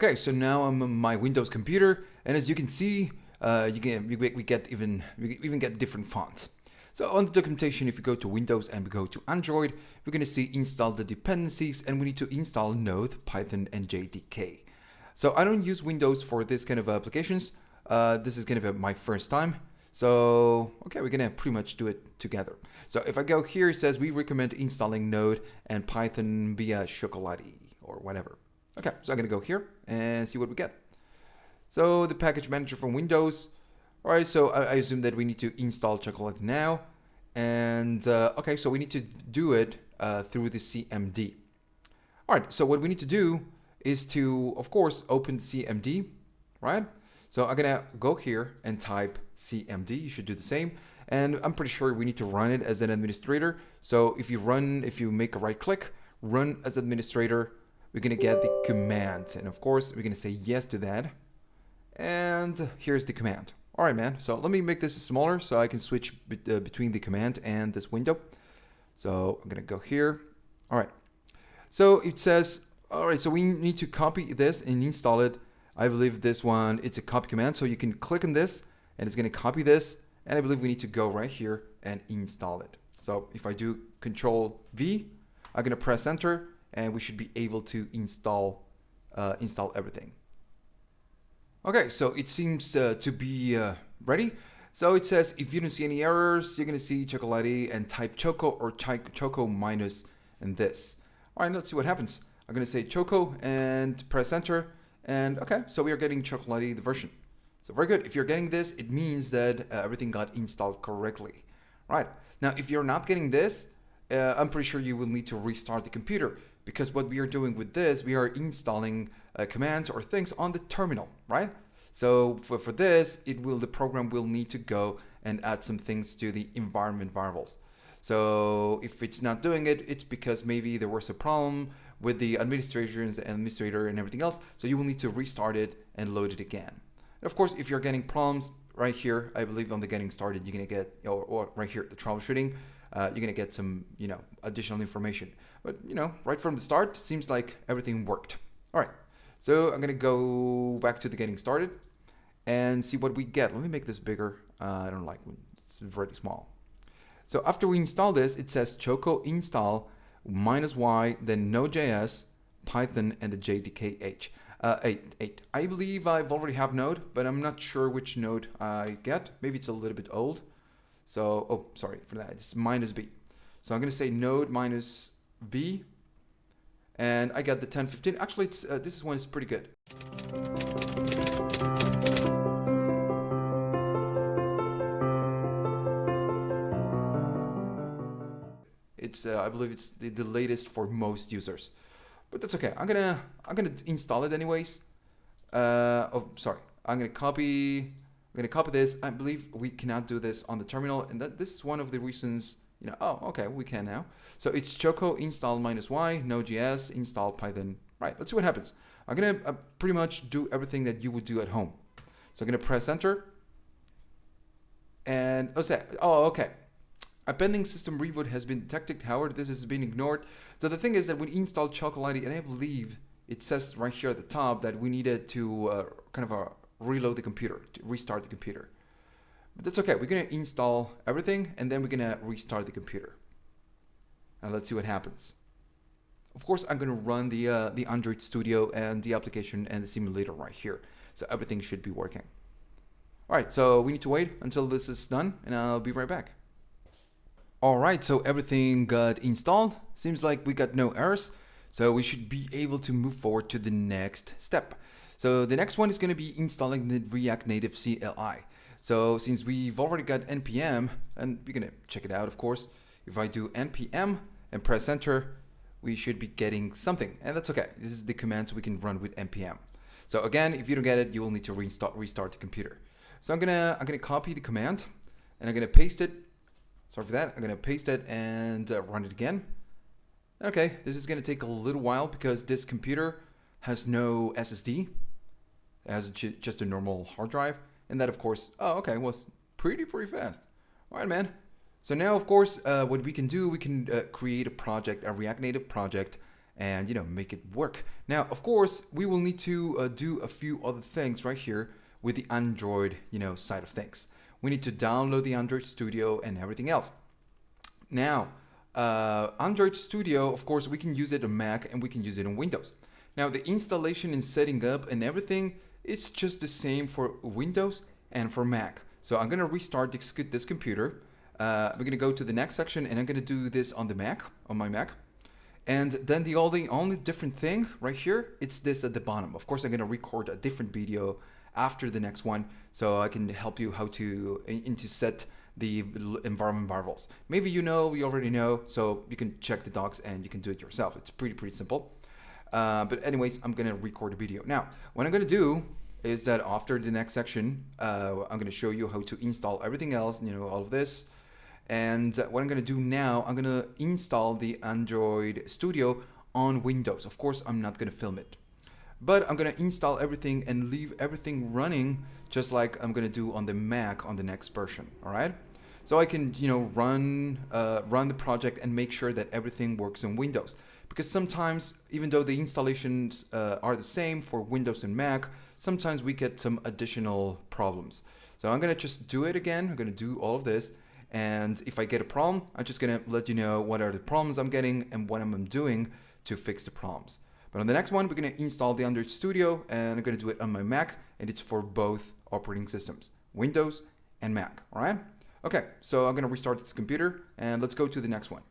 Okay, so now I'm on my Windows computer, and as you can see, we even get different fonts. So on the documentation, if you go to Windows and we go to Android, we're going to see install the dependencies, and we need to install Node, Python, and JDK. So I don't use Windows for this kind of applications. This is kind of my first time. So okay, we're gonna pretty much do it together. So if I go here, it says we recommend installing Node and Python via Chocolatey or whatever. Okay, so I'm gonna go here and see what we get. So the package manager from Windows. All right, so I assume that we need to install Chocolatey now. And okay, so we need to do it through the CMD. All right, so what we need to do is to, of course, open the CMD, right? So I'm gonna go here and type CMD. You should do the same. And I'm pretty sure we need to run it as an administrator. So if you make a right click, run as administrator, we're gonna get the command. And of course, we're gonna say yes to that. And here's the command. All right, man. So let me make this smaller so I can switch between the command and this window. So I'm gonna go here. All right. So it says, all right, so we need to copy this and install it. I believe this one, it's a copy command. So you can click on this and it's gonna copy this. And I believe we need to go right here and install it. So if I do Control V, I'm gonna press enter and we should be able to install everything. Okay, so it seems to be ready. So it says if you don't see any errors, you're gonna see Chocolatey and type Choco or Choco minus and this. All right, let's see what happens. I'm gonna say Choco and press enter. And okay, so we are getting Chocolatey, the version. So very good. If you're getting this, it means that everything got installed correctly. Right. Now, if you're not getting this, I'm pretty sure you will need to restart the computer, because what we are doing with this, we are installing commands or things on the terminal, right? So for this, the program will need to go and add some things to the environment variables. So if it's not doing it, it's because maybe there was a problem with the administrator and everything else. So you will need to restart it and load it again. And of course, if you're getting problems right here, I believe on the getting started, you're gonna get, or right here, the troubleshooting, you're gonna get some, additional information. But right from the start, seems like everything worked. All right, so I'm gonna go back to the getting started and see what we get. Let me make this bigger. I don't like when it's very small. So after we install this, it says Choco install -y, then Node.js, Python, and the JDK 8. I believe I've already have Node, but I'm not sure which Node I get. Maybe it's a little bit old. So, oh, sorry for that. It's -b. So I'm going to say Node -b, and I got the 1015. Actually, this one is pretty good. I believe it's the latest for most users, but that's okay. I'm gonna install it anyways. Oh, sorry. I'm gonna copy this. I believe we cannot do this on the terminal, and this is one of the reasons. Oh, okay, we can now. So it's Choco install -y, Node.js, install Python. Right. Let's see what happens. I'm gonna pretty much do everything that you would do at home. So I'm gonna press enter, and okay. A pending system reboot has been detected. However, this has been ignored. So the thing is that when we installed Chocolatey, and I believe it says right here at the top that we needed to reload the computer, to restart the computer. But that's okay. We're going to install everything, and then we're going to restart the computer. And let's see what happens. Of course, I'm going to run the Android Studio and the application and the simulator right here. So everything should be working. All right, so we need to wait until this is done, and I'll be right back. Alright, so everything got installed. Seems like we got no errors. So we should be able to move forward to the next step. So the next one is going to be installing the React Native CLI. So since we've already got npm, and we're going to check it out, of course. If I do npm and press enter, we should be getting something. And that's okay. This is the commands we can run with npm. So again, if you don't get it, you will need to restart the computer. So I'm gonna copy the command, and I'm going to paste it. Sorry for that. I'm going to paste it and run it again. Okay, this is going to take a little while because this computer has no SSD. It has just a normal hard drive. And that, of course, was pretty fast. All right, man. So now, of course, what we can do, we can create a project, a React Native project, and make it work. Now, of course, we will need to do a few other things right here with the Android side of things. We need to download the Android Studio and everything else. Now, Android Studio, of course, we can use it on Mac and we can use it on Windows. Now, the installation and setting up and everything, it's just the same for Windows and for Mac. So I'm going to restart this computer. We're going to go to the next section, and I'm going to do this on the Mac, on my Mac. And then the only different thing right here, it's this at the bottom. Of course, I'm going to record a different video after the next one, so I can help you how to set the environment variables. Maybe you already know, so you can check the docs and you can do it yourself. It's pretty simple. But anyways, I'm going to record a video. Now, what I'm going to do is that after the next section, I'm going to show you how to install everything else, all of this. And what I'm going to do now, I'm going to install the Android Studio on Windows. Of course, I'm not going to film it, but I'm going to install everything and leave everything running just like I'm going to do on the Mac on the next version. All right. So I can, run the project and make sure that everything works on Windows. Because sometimes, even though the installations are the same for Windows and Mac, sometimes we get some additional problems. So I'm going to just do it again. I'm going to do all of this. And if I get a problem, I'm just going to let you know what are the problems I'm getting and what I'm doing to fix the problems. But on the next one, we're going to install the Android Studio, and I'm going to do it on my Mac, and it's for both operating systems, Windows and Mac. All right? Okay, so I'm going to restart this computer, and let's go to the next one.